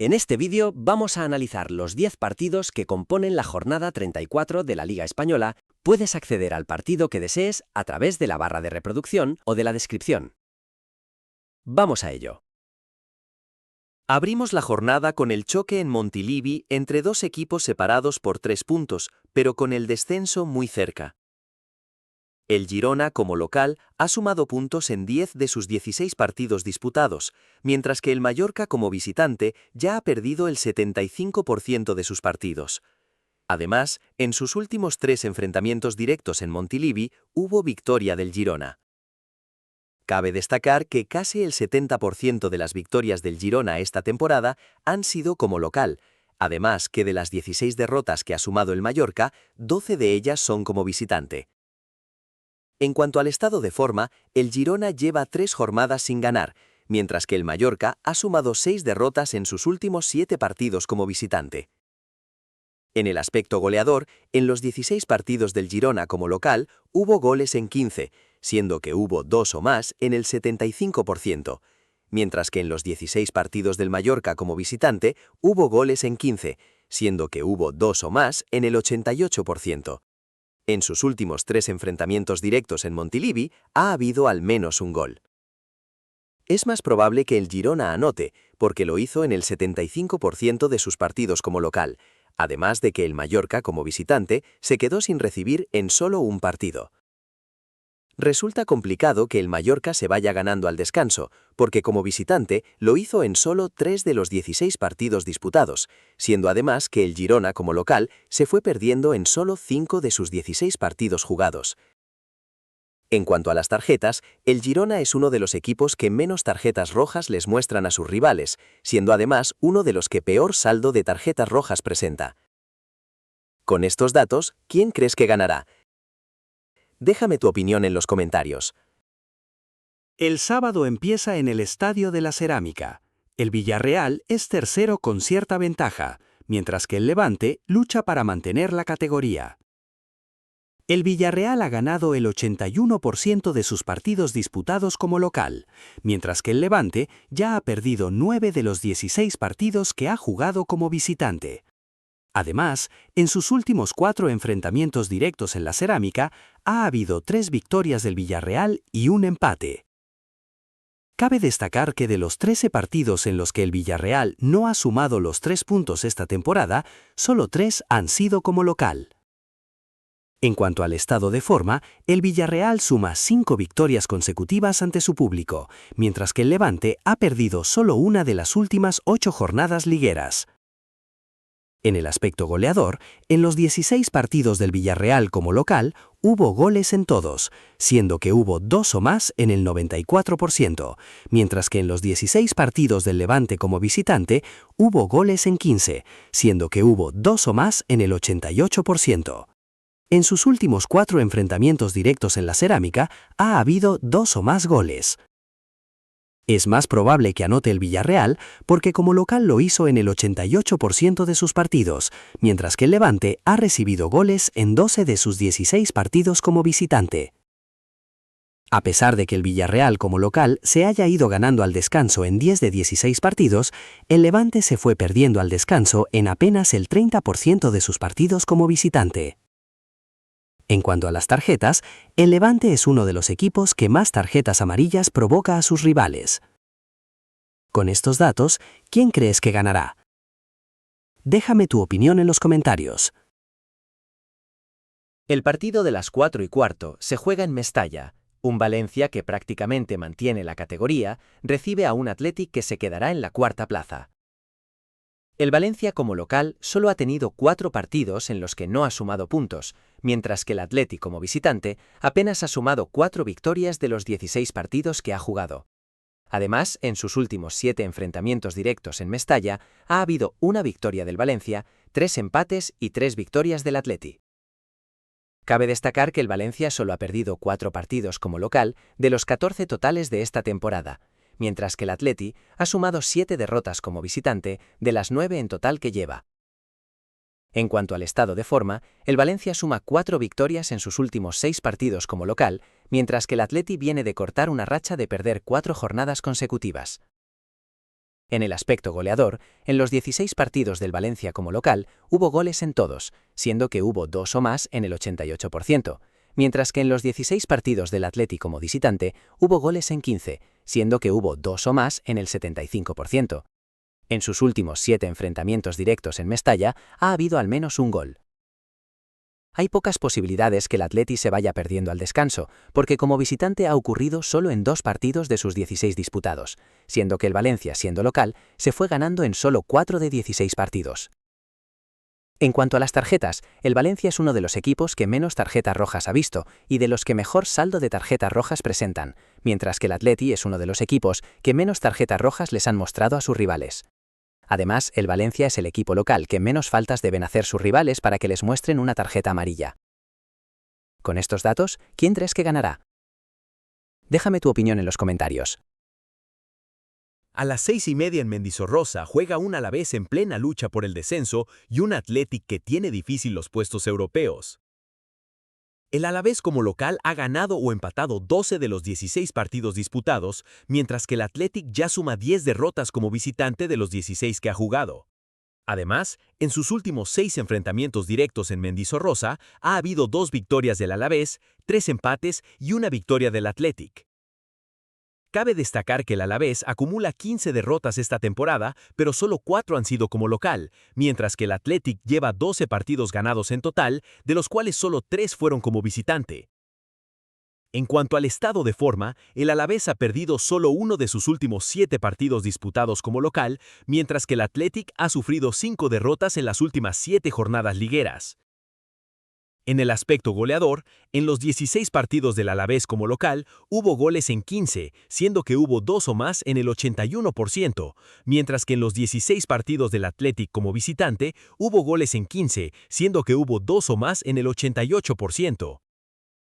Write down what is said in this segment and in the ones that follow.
En este vídeo vamos a analizar los 10 partidos que componen la jornada 34 de la Liga Española. Puedes acceder al partido que desees a través de la barra de reproducción o de la descripción. Vamos a ello. Abrimos la jornada con el choque en Montilivi entre dos equipos separados por 3 puntos, pero con el descenso muy cerca. El Girona, como local, ha sumado puntos en 10 de sus 16 partidos disputados, mientras que el Mallorca, como visitante, ya ha perdido el 75% de sus partidos. Además, en sus últimos 3 enfrentamientos directos en Montilivi, hubo victoria del Girona. Cabe destacar que casi el 70% de las victorias del Girona esta temporada han sido como local, además que de las 16 derrotas que ha sumado el Mallorca, 12 de ellas son como visitante. En cuanto al estado de forma, el Girona lleva 3 jornadas sin ganar, mientras que el Mallorca ha sumado 6 derrotas en sus últimos 7 partidos como visitante. En el aspecto goleador, en los 16 partidos del Girona como local, hubo goles en 15, siendo que hubo 2 o más en el 75%, mientras que en los 16 partidos del Mallorca como visitante, hubo goles en 15, siendo que hubo 2 o más en el 88%. En sus últimos 3 enfrentamientos directos en Montilivi ha habido al menos un gol. Es más probable que el Girona anote, porque lo hizo en el 75% de sus partidos como local, además de que el Mallorca, como visitante, se quedó sin recibir en solo un partido. Resulta complicado que el Mallorca se vaya ganando al descanso, porque como visitante lo hizo en solo 3 de los 16 partidos disputados, siendo además que el Girona como local se fue perdiendo en solo 5 de sus 16 partidos jugados. En cuanto a las tarjetas, el Girona es uno de los equipos que menos tarjetas rojas les muestran a sus rivales, siendo además uno de los que peor saldo de tarjetas rojas presenta. Con estos datos, ¿quién crees que ganará? Déjame tu opinión en los comentarios. El sábado empieza en el Estadio de la Cerámica. El Villarreal es tercero con cierta ventaja, mientras que el Levante lucha para mantener la categoría. El Villarreal ha ganado el 81% de sus partidos disputados como local, mientras que el Levante ya ha perdido 9 de los 16 partidos que ha jugado como visitante. Además, en sus últimos 4 enfrentamientos directos en la Cerámica, ha habido 3 victorias del Villarreal y un empate. Cabe destacar que de los 13 partidos en los que el Villarreal no ha sumado los 3 puntos esta temporada, solo 3 han sido como local. En cuanto al estado de forma, el Villarreal suma 5 victorias consecutivas ante su público, mientras que el Levante ha perdido solo una de las últimas 8 jornadas ligueras. En el aspecto goleador, en los 16 partidos del Villarreal como local, hubo goles en todos, siendo que hubo 2 o más en el 94%, mientras que en los 16 partidos del Levante como visitante, hubo goles en 15, siendo que hubo 2 o más en el 88%. En sus últimos 4 enfrentamientos directos en la Cerámica, ha habido 2 o más goles. Es más probable que anote el Villarreal porque como local lo hizo en el 88% de sus partidos, mientras que el Levante ha recibido goles en 12 de sus 16 partidos como visitante. A pesar de que el Villarreal como local se haya ido ganando al descanso en 10 de 16 partidos, el Levante se fue perdiendo al descanso en apenas el 30% de sus partidos como visitante. En cuanto a las tarjetas, el Levante es uno de los equipos que más tarjetas amarillas provoca a sus rivales. Con estos datos, ¿quién crees que ganará? Déjame tu opinión en los comentarios. El partido de las 4:15 se juega en Mestalla. Un Valencia que prácticamente mantiene la categoría recibe a un Athletic que se quedará en la 4ª plaza. El Valencia como local solo ha tenido 4 partidos en los que no ha sumado puntos, mientras que el Athletic como visitante apenas ha sumado 4 victorias de los 16 partidos que ha jugado. Además, en sus últimos 7 enfrentamientos directos en Mestalla, ha habido una victoria del Valencia, 3 empates y 3 victorias del Athletic. Cabe destacar que el Valencia solo ha perdido 4 partidos como local de los 14 totales de esta temporada, mientras que el Athletic ha sumado 7 derrotas como visitante de las 9 en total que lleva. En cuanto al estado de forma, el Valencia suma 4 victorias en sus últimos 6 partidos como local, mientras que el Athletic viene de cortar una racha de perder 4 jornadas consecutivas. En el aspecto goleador, en los 16 partidos del Valencia como local, hubo goles en todos, siendo que hubo 2 o más en el 88%, mientras que en los 16 partidos del Athletic como visitante, hubo goles en 15, siendo que hubo 2 o más en el 75%. En sus últimos 7 enfrentamientos directos en Mestalla, ha habido al menos un gol. Hay pocas posibilidades que el Athletic se vaya perdiendo al descanso, porque como visitante ha ocurrido solo en 2 partidos de sus 16 disputados, siendo que el Valencia, siendo local, se fue ganando en solo 4 de 16 partidos. En cuanto a las tarjetas, el Valencia es uno de los equipos que menos tarjetas rojas ha visto y de los que mejor saldo de tarjetas rojas presentan, mientras que el Athletic es uno de los equipos que menos tarjetas rojas les han mostrado a sus rivales. Además, el Valencia es el equipo local que menos faltas deben hacer sus rivales para que les muestren una tarjeta amarilla. Con estos datos, ¿quién crees que ganará? Déjame tu opinión en los comentarios. A las 6:30 en Mendizorroza juega un Alavés en plena lucha por el descenso y un Athletic que tiene difícil los puestos europeos. El Alavés como local ha ganado o empatado 12 de los 16 partidos disputados, mientras que el Athletic ya suma 10 derrotas como visitante de los 16 que ha jugado. Además, en sus últimos 6 enfrentamientos directos en Mendizorroza ha habido 2 victorias del Alavés, 3 empates y una victoria del Athletic. Cabe destacar que el Alavés acumula 15 derrotas esta temporada, pero solo 4 han sido como local, mientras que el Athletic lleva 12 partidos ganados en total, de los cuales solo 3 fueron como visitante. En cuanto al estado de forma, el Alavés ha perdido solo uno de sus últimos 7 partidos disputados como local, mientras que el Athletic ha sufrido 5 derrotas en las últimas 7 jornadas ligueras. En el aspecto goleador, en los 16 partidos del Alavés como local, hubo goles en 15, siendo que hubo 2 o más en el 81%, mientras que en los 16 partidos del Athletic como visitante, hubo goles en 15, siendo que hubo 2 o más en el 88%.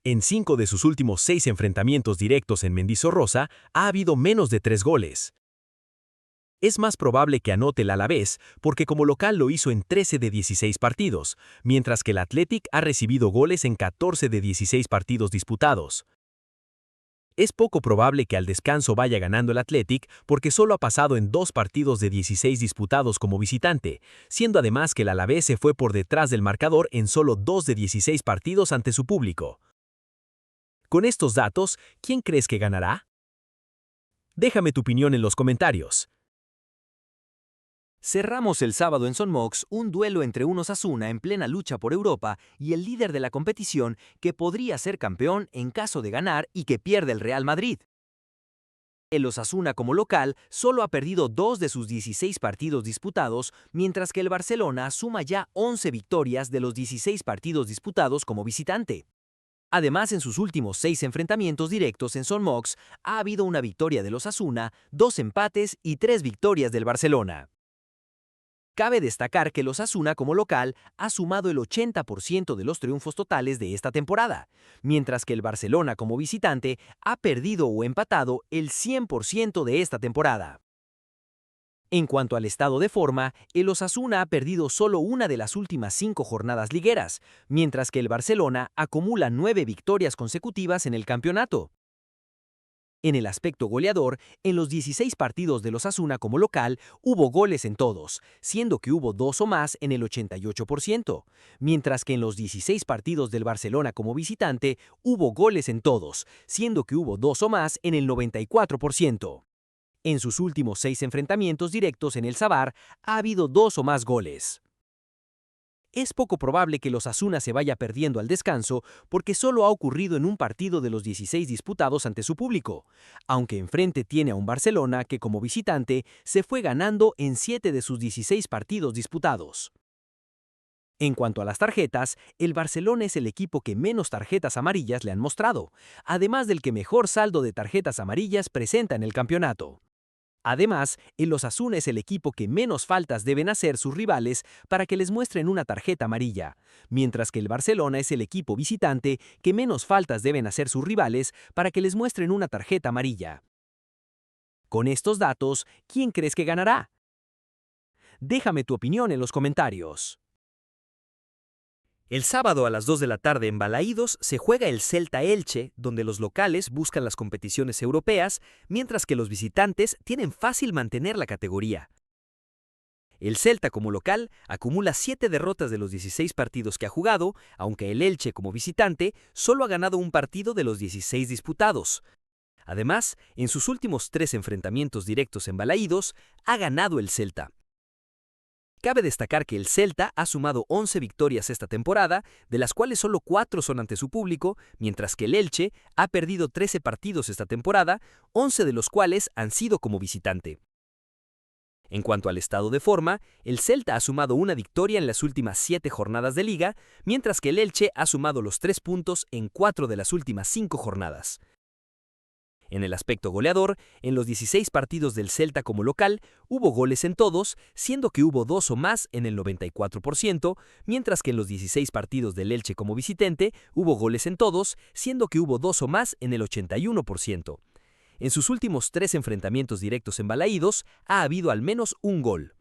En 5 de sus últimos 6 enfrentamientos directos en Mendizorroza, ha habido menos de 3 goles. Es más probable que anote el Alavés porque como local lo hizo en 13 de 16 partidos, mientras que el Athletic ha recibido goles en 14 de 16 partidos disputados. Es poco probable que al descanso vaya ganando el Athletic porque solo ha pasado en 2 partidos de 16 disputados como visitante, siendo además que el Alavés se fue por detrás del marcador en solo 2 de 16 partidos ante su público. Con estos datos, ¿quién crees que ganará? Déjame tu opinión en los comentarios. Cerramos el sábado en Son Mox un duelo entre un Osasuna en plena lucha por Europa y el líder de la competición que podría ser campeón en caso de ganar y que pierde el Real Madrid. El Osasuna como local solo ha perdido 2 de sus 16 partidos disputados, mientras que el Barcelona suma ya 11 victorias de los 16 partidos disputados como visitante. Además, en sus últimos 6 enfrentamientos directos en Son Mox ha habido una victoria del Osasuna, 2 empates y 3 victorias del Barcelona. Cabe destacar que el Osasuna como local ha sumado el 80% de los triunfos totales de esta temporada, mientras que el Barcelona como visitante ha perdido o empatado el 100% de esta temporada. En cuanto al estado de forma, el Osasuna ha perdido solo una de las últimas 5 jornadas ligueras, mientras que el Barcelona acumula 9 victorias consecutivas en el campeonato. En el aspecto goleador, en los 16 partidos del Osasuna como local, hubo goles en todos, siendo que hubo 2 o más en el 88%, mientras que en los 16 partidos del Barcelona como visitante, hubo goles en todos, siendo que hubo 2 o más en el 94%. En sus últimos 6 enfrentamientos directos en el Sadar, ha habido 2 o más goles. Es poco probable que el Osasuna se vaya perdiendo al descanso porque solo ha ocurrido en un partido de los 16 disputados ante su público, aunque enfrente tiene a un Barcelona que como visitante se fue ganando en 7 de sus 16 partidos disputados. En cuanto a las tarjetas, el Barcelona es el equipo que menos tarjetas amarillas le han mostrado, además del que mejor saldo de tarjetas amarillas presenta en el campeonato. Además, el Osasuna es el equipo que menos faltas deben hacer sus rivales para que les muestren una tarjeta amarilla, mientras que el Barcelona es el equipo visitante que menos faltas deben hacer sus rivales para que les muestren una tarjeta amarilla. Con estos datos, ¿quién crees que ganará? Déjame tu opinión en los comentarios. El sábado a las 2 de la tarde en Balaídos se juega el Celta-Elche, donde los locales buscan las competiciones europeas, mientras que los visitantes tienen fácil mantener la categoría. El Celta como local acumula 7 derrotas de los 16 partidos que ha jugado, aunque el Elche como visitante solo ha ganado un partido de los 16 disputados. Además, en sus últimos 3 enfrentamientos directos en Balaídos, ha ganado el Celta. Cabe destacar que el Celta ha sumado 11 victorias esta temporada, de las cuales solo 4 son ante su público, mientras que el Elche ha perdido 13 partidos esta temporada, 11 de los cuales han sido como visitante. En cuanto al estado de forma, el Celta ha sumado una victoria en las últimas 7 jornadas de liga, mientras que el Elche ha sumado los 3 puntos en 4 de las últimas 5 jornadas. En el aspecto goleador, en los 16 partidos del Celta como local, hubo goles en todos, siendo que hubo 2 o más en el 94%, mientras que en los 16 partidos del Elche como visitante, hubo goles en todos, siendo que hubo 2 o más en el 81%. En sus últimos 3 enfrentamientos directos en Balaídos, ha habido al menos un gol.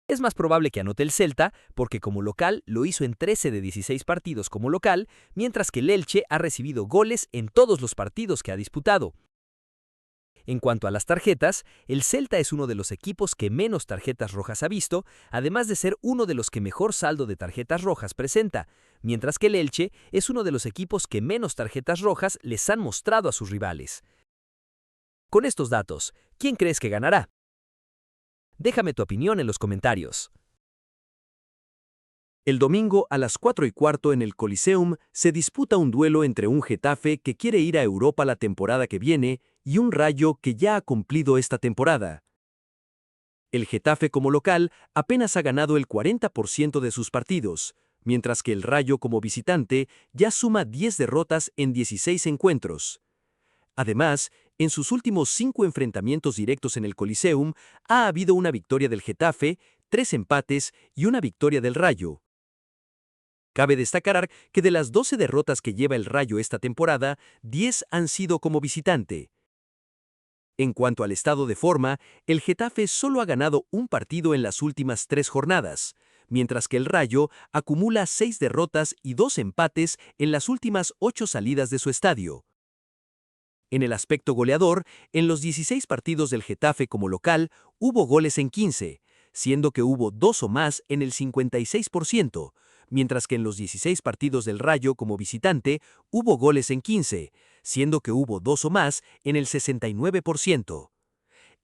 Es más probable que anote el Celta, porque como local lo hizo en 13 de 16 partidos como local, mientras que el Elche ha recibido goles en todos los partidos que ha disputado. En cuanto a las tarjetas, el Celta es uno de los equipos que menos tarjetas rojas ha visto, además de ser uno de los que mejor saldo de tarjetas rojas presenta, mientras que el Elche es uno de los equipos que menos tarjetas rojas les han mostrado a sus rivales. Con estos datos, ¿quién crees que ganará? Déjame tu opinión en los comentarios. El domingo a las 4:15 en el Coliseum se disputa un duelo entre un Getafe que quiere ir a Europa la temporada que viene y un Rayo que ya ha cumplido esta temporada. El Getafe como local apenas ha ganado el 40% de sus partidos, mientras que el Rayo como visitante ya suma 10 derrotas en 16 encuentros. Además, en sus últimos 5 enfrentamientos directos en el Coliseum, ha habido una victoria del Getafe, 3 empates y una victoria del Rayo. Cabe destacar que de las 12 derrotas que lleva el Rayo esta temporada, 10 han sido como visitante. En cuanto al estado de forma, el Getafe solo ha ganado un partido en las últimas 3 jornadas, mientras que el Rayo acumula 6 derrotas y 2 empates en las últimas 8 salidas de su estadio. En el aspecto goleador, en los 16 partidos del Getafe como local, hubo goles en 15, siendo que hubo 2 o más en el 56%, mientras que en los 16 partidos del Rayo como visitante, hubo goles en 15, siendo que hubo 2 o más en el 69%.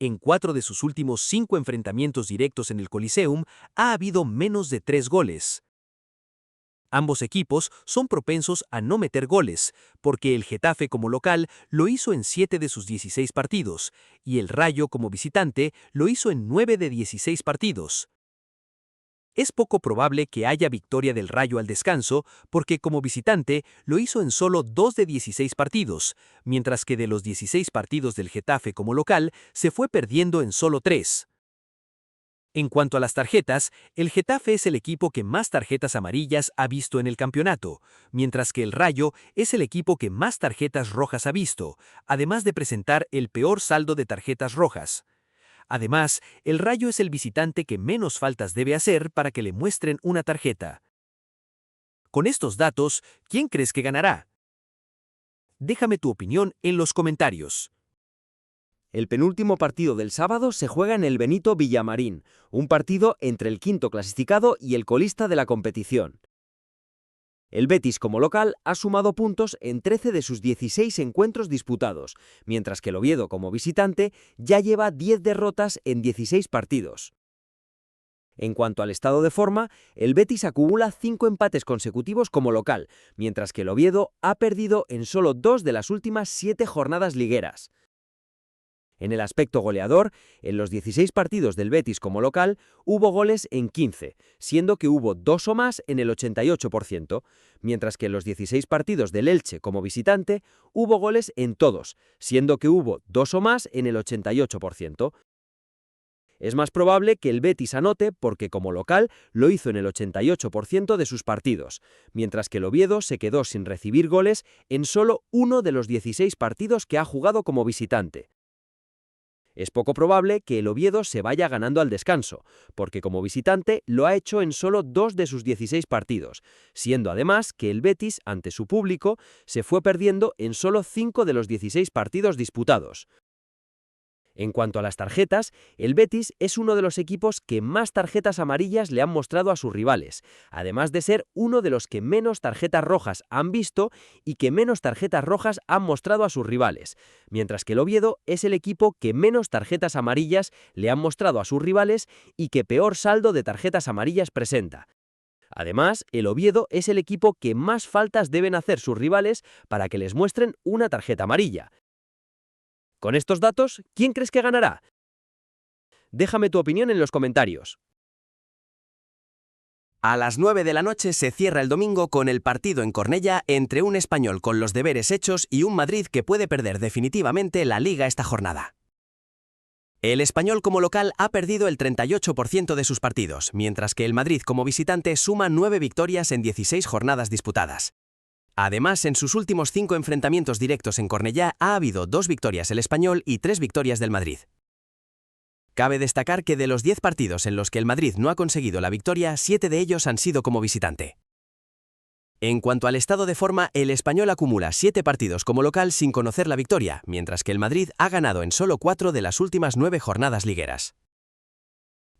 En 4 de sus últimos 5 enfrentamientos directos en el Coliseum, ha habido menos de 3 goles. Ambos equipos son propensos a no meter goles, porque el Getafe como local lo hizo en 7 de sus 16 partidos, y el Rayo como visitante lo hizo en 9 de 16 partidos. Es poco probable que haya victoria del Rayo al descanso, porque como visitante lo hizo en solo 2 de 16 partidos, mientras que de los 16 partidos del Getafe como local se fue perdiendo en solo 3. En cuanto a las tarjetas, el Getafe es el equipo que más tarjetas amarillas ha visto en el campeonato, mientras que el Rayo es el equipo que más tarjetas rojas ha visto, además de presentar el peor saldo de tarjetas rojas. Además, el Rayo es el visitante que menos faltas debe hacer para que le muestren una tarjeta. Con estos datos, ¿quién crees que ganará? Déjame tu opinión en los comentarios. El penúltimo partido del sábado se juega en el Benito Villamarín, un partido entre el quinto clasificado y el colista de la competición. El Betis como local ha sumado puntos en 13 de sus 16 encuentros disputados, mientras que el Oviedo como visitante ya lleva 10 derrotas en 16 partidos. En cuanto al estado de forma, el Betis acumula 5 empates consecutivos como local, mientras que el Oviedo ha perdido en solo 2 de las últimas 7 jornadas ligueras. En el aspecto goleador, en los 16 partidos del Betis como local, hubo goles en 15, siendo que hubo 2 o más en el 88%, mientras que en los 16 partidos del Elche como visitante, hubo goles en todos, siendo que hubo 2 o más en el 88%. Es más probable que el Betis anote porque como local lo hizo en el 88% de sus partidos, mientras que el Oviedo se quedó sin recibir goles en solo uno de los 16 partidos que ha jugado como visitante. Es poco probable que el Oviedo se vaya ganando al descanso, porque como visitante lo ha hecho en solo 2 de sus 16 partidos, siendo además que el Betis, ante su público, se fue perdiendo en solo 5 de los 16 partidos disputados. En cuanto a las tarjetas, el Betis es uno de los equipos que más tarjetas amarillas le han mostrado a sus rivales, además de ser uno de los que menos tarjetas rojas han visto y que menos tarjetas rojas han mostrado a sus rivales, mientras que el Oviedo es el equipo que menos tarjetas amarillas le han mostrado a sus rivales y que peor saldo de tarjetas amarillas presenta. Además, el Oviedo es el equipo que más faltas deben hacer sus rivales para que les muestren una tarjeta amarilla. Con estos datos, ¿quién crees que ganará? Déjame tu opinión en los comentarios. A las 9 de la noche se cierra el domingo con el partido en Cornellá entre un Español con los deberes hechos y un Madrid que puede perder definitivamente la Liga esta jornada. El Español como local ha perdido el 38% de sus partidos, mientras que el Madrid como visitante suma 9 victorias en 16 jornadas disputadas. Además, en sus últimos 5 enfrentamientos directos en Cornellá ha habido 2 victorias el Español y 3 victorias del Madrid. Cabe destacar que de los 10 partidos en los que el Madrid no ha conseguido la victoria, 7 de ellos han sido como visitante. En cuanto al estado de forma, el Español acumula 7 partidos como local sin conocer la victoria, mientras que el Madrid ha ganado en solo 4 de las últimas 9 jornadas ligueras.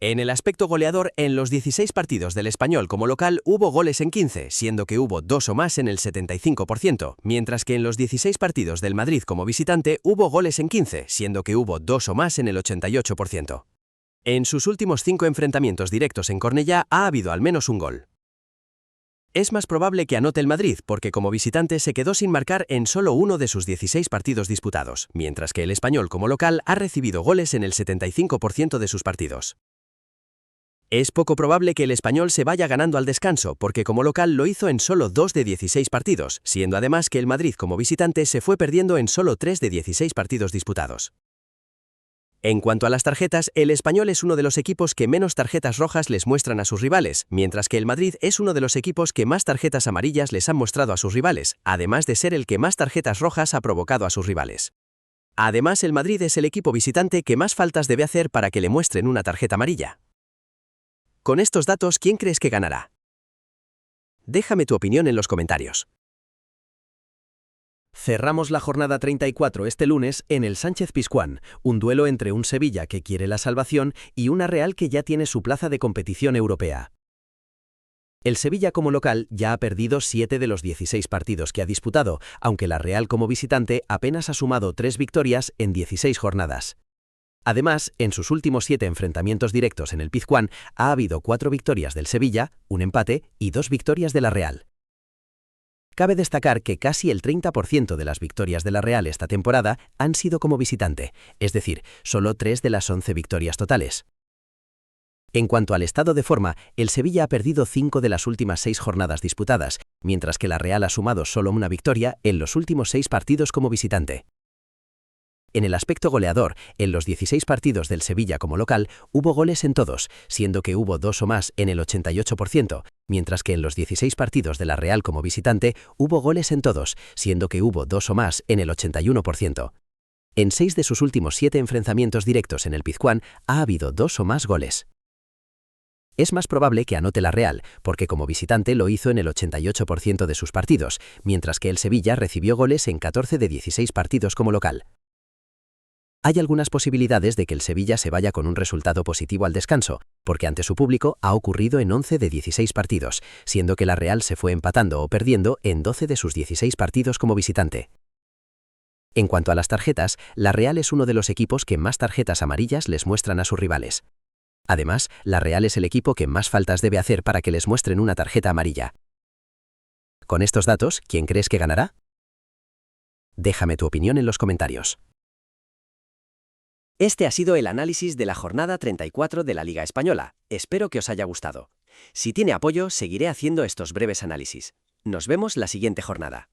En el aspecto goleador, en los 16 partidos del Español como local hubo goles en 15, siendo que hubo 2 o más en el 75%, mientras que en los 16 partidos del Madrid como visitante hubo goles en 15, siendo que hubo 2 o más en el 88%. En sus últimos 5 enfrentamientos directos en Cornellá ha habido al menos un gol. Es más probable que anote el Madrid, porque como visitante se quedó sin marcar en solo uno de sus 16 partidos disputados, mientras que el Español como local ha recibido goles en el 75% de sus partidos. Es poco probable que el Español se vaya ganando al descanso, porque como local lo hizo en solo 2 de 16 partidos, siendo además que el Madrid como visitante se fue perdiendo en solo 3 de 16 partidos disputados. En cuanto a las tarjetas, el Español es uno de los equipos que menos tarjetas rojas les muestran a sus rivales, mientras que el Madrid es uno de los equipos que más tarjetas amarillas les han mostrado a sus rivales, además de ser el que más tarjetas rojas ha provocado a sus rivales. Además, el Madrid es el equipo visitante que más faltas debe hacer para que le muestren una tarjeta amarilla. Con estos datos, ¿quién crees que ganará? Déjame tu opinión en los comentarios. Cerramos la jornada 34 este lunes en el Sánchez-Pizjuán, un duelo entre un Sevilla que quiere la salvación y una Real que ya tiene su plaza de competición europea. El Sevilla como local ya ha perdido 7 de los 16 partidos que ha disputado, aunque la Real como visitante apenas ha sumado 3 victorias en 16 jornadas. Además, en sus últimos 7 enfrentamientos directos en el Pizjuán ha habido 4 victorias del Sevilla, un empate y 2 victorias de la Real. Cabe destacar que casi el 30% de las victorias de la Real esta temporada han sido como visitante, es decir, solo 3 de las 11 victorias totales. En cuanto al estado de forma, el Sevilla ha perdido 5 de las últimas 6 jornadas disputadas, mientras que la Real ha sumado solo una victoria en los últimos 6 partidos como visitante. En el aspecto goleador, en los 16 partidos del Sevilla como local hubo goles en todos, siendo que hubo 2 o más en el 88%, mientras que en los 16 partidos de la Real como visitante hubo goles en todos, siendo que hubo 2 o más en el 81%. En 6 de sus últimos 7 enfrentamientos directos en el Pizjuán ha habido 2 o más goles. Es más probable que anote la Real, porque como visitante lo hizo en el 88% de sus partidos, mientras que el Sevilla recibió goles en 14 de 16 partidos como local. Hay algunas posibilidades de que el Sevilla se vaya con un resultado positivo al descanso, porque ante su público ha ocurrido en 11 de 16 partidos, siendo que la Real se fue empatando o perdiendo en 12 de sus 16 partidos como visitante. En cuanto a las tarjetas, la Real es uno de los equipos que más tarjetas amarillas les muestran a sus rivales. Además, la Real es el equipo que más faltas debe hacer para que les muestren una tarjeta amarilla. Con estos datos, ¿quién crees que ganará? Déjame tu opinión en los comentarios. Este ha sido el análisis de la jornada 34 de la Liga Española. Espero que os haya gustado. Si tiene apoyo, seguiré haciendo estos breves análisis. Nos vemos la siguiente jornada.